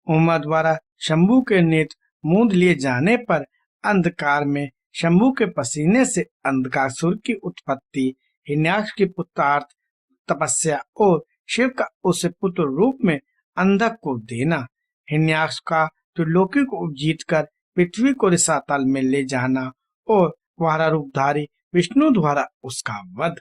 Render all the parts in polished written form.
उमा द्वारा शंभू के नेत्र मूंद लिए जाने पर अंधकार में शंभू के पसीने से अंधकासुर की उत्पत्ति, हिरण्याक्ष की पुत्रार्थ तपस्या और शिव का उसे पुत्र रूप में अंधक को देना, हिरण्याक्ष का त्रिलोकी को जीत कर पृथ्वी को रसातल में ले जाना और वारा रूपधारी विष्णु द्वारा उसका वध।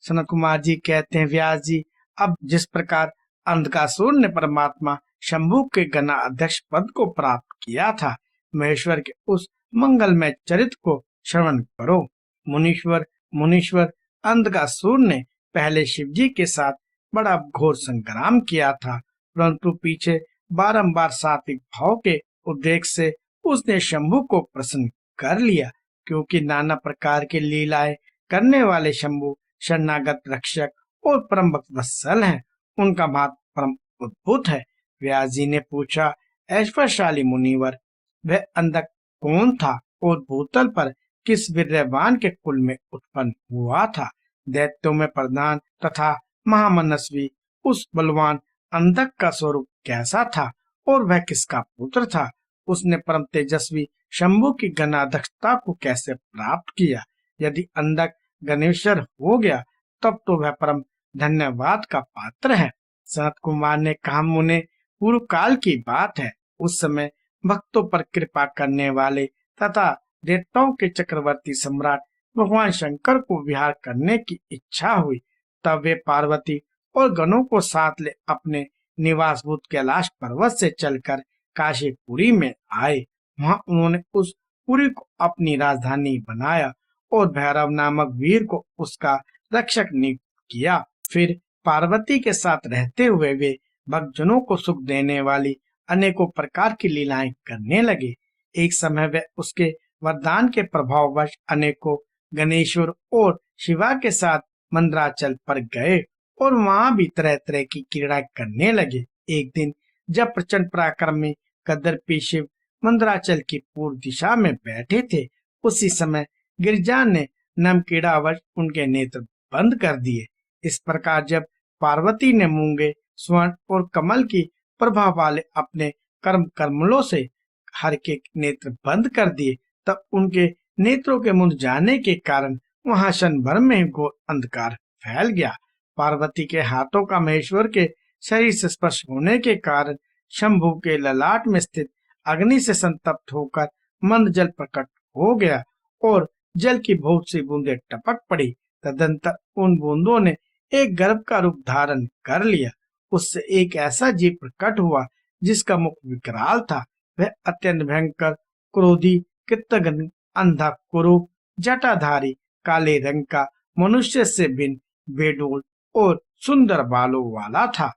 सनत कुमार जी कहते हैं, व्यास जी, अब जिस प्रकार अंधकासुर ने परमात्मा शंभू के गणा अध्यक्ष पद को प्राप्त किया था, महेश्वर के उस मंगलमय चरित्र को श्रवण करो। मुनीश्वर अंधकासुर ने पहले शिव जी के साथ बड़ा घोर संग्राम किया था, परंतु पीछे बारंबार सात्विक भाव के उद्रेक से उसने शंभू को प्रसन्न कर लिया, क्योंकि नाना प्रकार की लीलाएं करने वाले शंभू शरणागत रक्षक और परम वत्सल हैं। उनका महत्व परम अद्भुत है। व्यास जी ने पूछा, ऐश्वर्यशाली मुनिवर, वह अंधक कौन था और भूतल पर किस वीर्यवान के कुल में उत्पन्न हुआ था? दैत्यों में प्रधान तथा महामनस्वी उस बलवान अंधक का स्वरूप कैसा था और वह किसका पुत्र था? उसने परम तेजस्वी शंभू की गणाध्यक्षता को कैसे प्राप्त किया? यदि अंधक गणेश्वर हो गया तब तो वह परम धन्यवाद का पात्र है। सनत कुमार ने कहा, मुने, पूर्व काल की बात है। उस समय भक्तों पर कृपा करने वाले तथा देवताओं के चक्रवर्ती सम्राट भगवान शंकर को विहार करने की इच्छा हुई। तब वे पार्वती और गणों को साथ ले अपने निवासभूत कैलाश पर्वत से चलकर काशीपुरी में आए। वहां उन्होंने उस पुरी को अपनी राजधानी बनाया और भैरव नामक वीर को उसका रक्षक नियुक्त किया। फिर पार्वती के साथ रहते हुए वे भक्तजनों को सुख देने वाली अनेकों प्रकार की लीलाएं करने लगे। एक समय वे उसके वरदान के प्रभाववश अनेकों गणेश्वर और शिवा के साथ मंदराचल पर गए और वहां भी तरह तरह की क्रीड़ा करने लगे। एक दिन जब प्रचंड पराक्रमी कदर्पी शिव मंदराचल की पूर्व दिशा में बैठे थे, उसी समय गिरिजा ने नमकीड़ावश उनके नेत्र बंद कर दिए। इस प्रकार जब पार्वती ने मूंगे, स्वर्ण और कमल की प्रभा वाले अपने कमलों से हर के नेत्र बंद कर दिए, तब उनके नेत्रों के मुंद जाने के कारण वहां क्षण भर में घोर अंधकार फैल गया। पार्वती के हाथों का महेश्वर के शरीर से स्पर्श होने के कारण शंभू के ललाट में स्थित अग्नि से संतप्त होकर मंद जल प्रकट हो गया और जल की बहुत सी बूंदें टपक पड़ी। तदंतर उन बूंदों ने एक गर्भ का रूप धारण कर लिया। उससे एक ऐसा जीव प्रकट हुआ जिसका मुख विकराल था। वह अत्यंत भयंकर, क्रोधी, कृतघ्न, अंधा, कुरूप, जटाधारी, काले रंग का, मनुष्य से भिन्न, बेडोल और सुंदर बालों वाला था।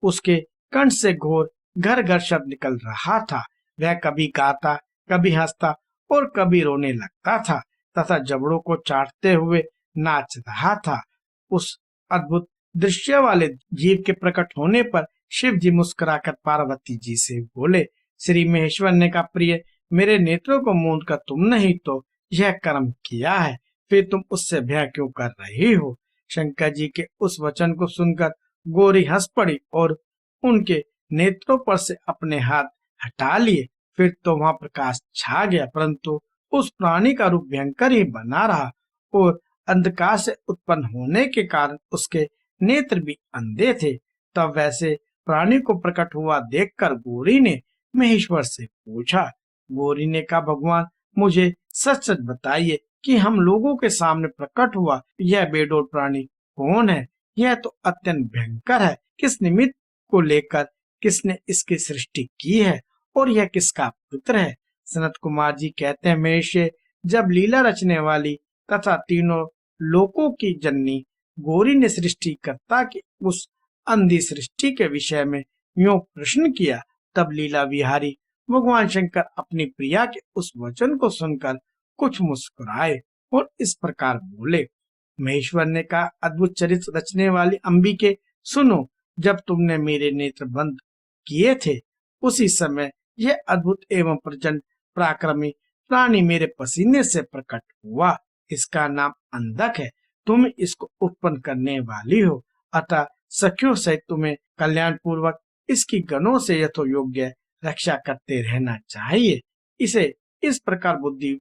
उसके कंठ से घोर घर घर शब्द निकल रहा था। वह कभी गाता, कभी हंसता और कभी रोने लगता था तथा जबड़ों को चाटते हुए नाच रहा था। उस अद्भुत दृश्य वाले जीव के प्रकट होने पर शिव जी मुस्कुराकर पार्वती जी से बोले, श्री महेश्वर ने कहा, प्रिय, मेरे नेत्रों को मूंद कर तुमने ही तो यह कर्म किया है, फिर तुम उससे भय क्यों कर रही हो? शंकर जी के उस वचन को सुनकर गौरी हंस पड़ी और उनके नेत्रों पर से अपने हाथ हटा लिए। फिर तो वहां प्रकाश छा गया, परंतु उस प्राणी का रूप भयंकर ही बना रहा और अंधकार से उत्पन्न होने के कारण उसके नेत्र भी अंधे थे। तब वैसे प्राणी को प्रकट हुआ देखकर गौरी ने महेश्वर से पूछा। गौरी ने कहा, भगवान, मुझे सच सच बताइए कि हम लोगों के सामने प्रकट हुआ यह बेडोल प्राणी कौन है? यह तो अत्यंत भयंकर है। किस निमित्त को लेकर किसने इसकी सृष्टि की है और यह किसका पुत्र है? सनत कुमार जी कहते हैं, महेश, जब लीला रचने वाली तथा तीनों लोकों की जननी गौरी ने सृष्टिकर्ता की उस अंधी सृष्टि के विषय में यूं प्रश्न किया, तब लीला विहारी भगवान शंकर अपनी प्रिया के उस वचन को सुनकर कुछ मुस्कुराए और इस प्रकार बोले। महेश्वर ने कहा, अद्भुत चरित्र रचने वाली अंबिके, सुनो, जब तुमने मेरे नेत्र बंद किए थे उसी समय यह अद्भुत एवं प्रचंड पराक्रमी प्राणी मेरे पसीने से प्रकट हुआ। इसका नाम अंधक है। तुम इसको उत्पन्न करने वाली हो, अतः सखियों सहित तुम्हें कल्याण पूर्वक इसकी गणों से यथोयोग्य रक्षा करते रहना चाहिए। इसे इस प्रकार बुद्धि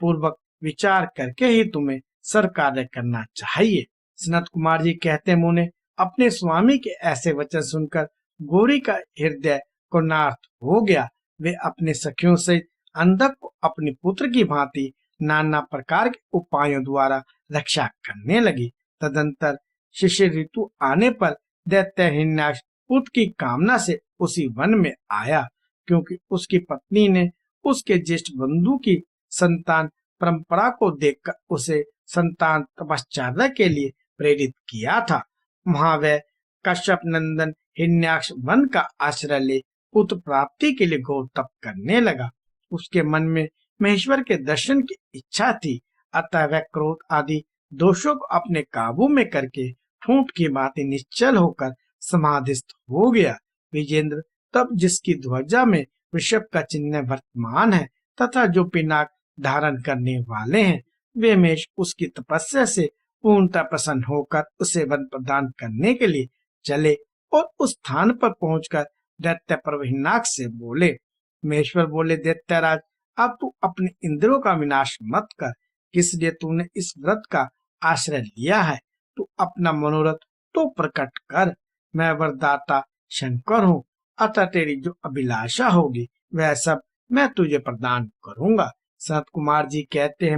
पूर्वक विचार करके ही तुम्हें सर कार्य करना चाहिए। सनत कुमार जी कहते हैं, मुने अपने स्वामी के ऐसे वचन सुनकर गौरी का हृदय कोणार्थ हो गया। वे अपने सखियों से अंधक को अपनी पुत्र की भांति नाना प्रकार के उपायों द्वारा रक्षा करने लगी। तदंतर शिशिर ऋतु आने पर दैत्य हिरण्याक्ष पुत्र की कामना से उसी वन में आया, क्योंकि उसकी पत्नी ने उसके ज्येष्ठ बंधु की संतान परंपरा को देखकर उसे संतान तपश्चर्या के लिए प्रेरित किया था। वहां वह कश्यप नंदन हिरण्याक्ष वन का आश्रय ले पुत्र प्राप्ति के लिए घोर तप करने लगा। उसके मन में महेश्वर के दर्शन की इच्छा थी, अतः वह क्रोध आदि दोषों को अपने काबू में करके ठूंठ की भांति निश्चल होकर समाधिस्थ हो गया। विजेंद्र तब जिसकी ध्वजा में वृषभ का चिन्ह वर्तमान है तथा जो पिनाक धारण करने वाले हैं, वे मेष उसकी तपस्या से पूर्णतः प्रसन्न होकर उसे वन प्रदान करने के लिए चले और उस स्थान पर पहुंचकर दैत्य पर्व हिरण्याक्ष से बोले। महेश्वर बोले, दैत्यराज, अब तू अपने इंद्रियों का विनाश मत कर। किस लिए तूने इस व्रत का आश्रय लिया है? तू अपना मनोरथ तो प्रकट कर। मैं वरदाता शंकर हूँ, अतः तेरी जो अभिलाषा होगी वह सब मैं तुझे प्रदान करूंगा। सनत कुमार जी कहते हैं,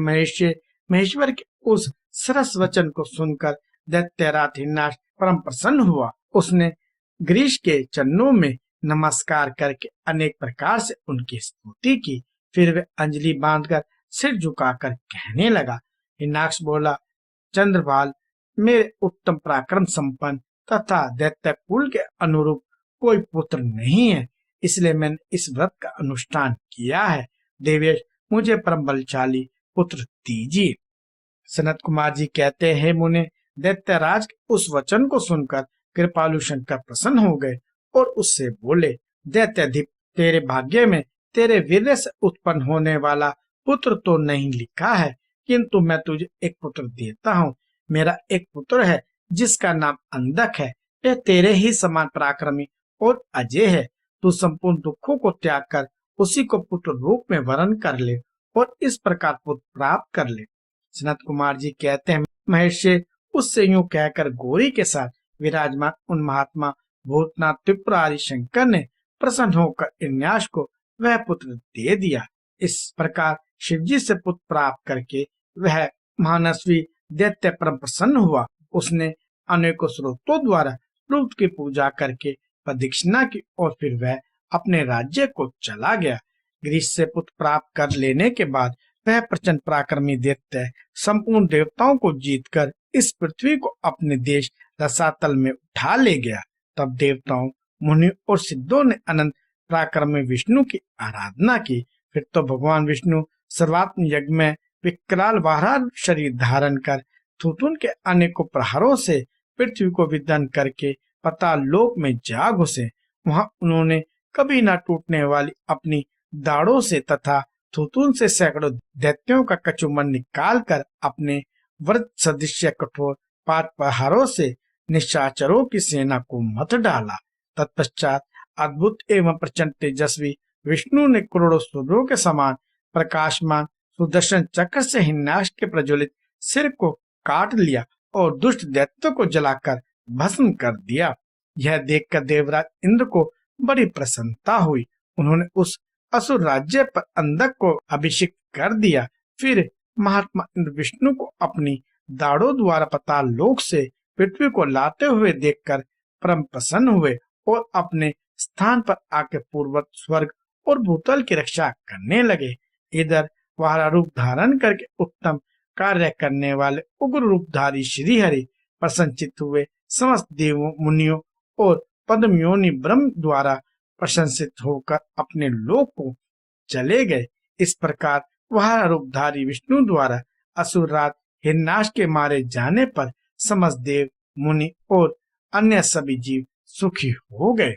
महेश्वर के उस सरस वचन को सुनकर दैत्यराज हिरण्याक्ष परम प्रसन्न हुआ। उसने ग्रीश के चरणों में नमस्कार करके अनेक प्रकार से उनकी स्तुति की। फिर वे अंजलि बांधकर सिर झुकाकर कहने लगा। हिरण्याक्ष बोला, चंद्रभाल, मेरे उत्तम पराक्रम संपन्न तथा दैत्य कुल के अनुरूप कोई पुत्र नहीं है, इसलिए मैंने इस व्रत का अनुष्ठान किया है। देवेश, मुझे परम बलशाली पुत्र दीजिए। सनत कुमार जी कहते हैं, मुने दैत्यराज के उस वचन को सुनकर कृपालु शंकर प्रसन्न हो गए और उससे बोले, दैत्याधिप, तेरे भाग्य में तेरे वीर्य से उत्पन्न होने वाला पुत्र तो नहीं लिखा है, किंतु मैं तुझे एक पुत्र देता हूँ। मेरा एक पुत्र है जिसका नाम अंधक है। यह तेरे ही समान पराक्रमी और अजय है। तू संपूर्ण दुखों को त्याग कर उसी को पुत्र रूप में वरण कर ले और इस प्रकार पुत्र प्राप्त कर ले। सनत कुमार जी कहते हैं, महेश उससे यूं कहकर गौरी के साथ विराजमान उन महात्मा भूतनाथ त्रिपुरारी शंकर ने प्रसन्न होकर हिरण्याक्ष को वह पुत्र दे दिया। इस प्रकार शिवजी से पुत्र प्राप्त करके वह महानस्वी दैत्य परम प्रसन्न हुआ। उसने अनेकों स्रोतों द्वारा रूप की पूजा करके प्रदक्षिणा की और फिर वह अपने राज्य को चला गया। ग्रीस से पुत्र प्राप्त कर लेने के बाद वह प्रचंड पराक्रमी दैत्य संपूर्ण देवताओं को जीतकर इस पृथ्वी को अपने देश रसातल में उठा ले गया। तब देवताओं, मुनि और सिद्धों ने अनंत पराक्रमी विष्णु की आराधना की। फिर तो भगवान विष्णु सर्वात्म यज्ञ में विकराल वाहन शरीर धारण कर थुथुन के अनेकों प्रहारों से पृथ्वी को विदन करके पाताल लोक में जा घुसे। वहां उन्होंने कभी न टूटने वाली अपनी दाढ़ों से तथा थुथुन से सैकड़ों दैत्यों का कचुमन निकाल कर अपने व्रत सदृश कठोर पात प्रहारों से निशाचरों की सेना को मत डाला। तत्पश्चात अद्भुत एवं प्रचंड तेजस्वी विष्णु ने करोड़ों सूर्यों के समान प्रकाशमान सुदर्शन चक्र से हिरण्याक्ष के प्रज्वलित सिर को काट लिया और दुष्ट दैत्यों को जलाकर भस्म कर दिया। यह देखकर देवराज इंद्र को बड़ी प्रसन्नता हुई। उन्होंने उस असुर राज्य पर अंधक को अभिषिक्त कर दिया। फिर महात्मा इंद्र विष्णु को अपनी दाढ़ों द्वारा पाताल लोक से पृथ्वी को लाते हुए देखकर परम प्रसन्न हुए और अपने स्थान पर आके पूर्वत स्वर्ग और भूतल की रक्षा करने लगे। इधर वारा रूप धारण करके उत्तम कार्य करने वाले उग्र रूपधारी श्री हरि प्रसन्नचित हुए समस्त देवों, मुनियों और पद्मयोनि ब्रह्म द्वारा प्रशंसित होकर अपने लोक को चले गए। इस प्रकार वह रूपधारी विष्णु द्वारा असुरराज हिरण्याक्ष के मारे जाने पर समस्त देव, मुनि और अन्य सभी जीव सुखी हो गए।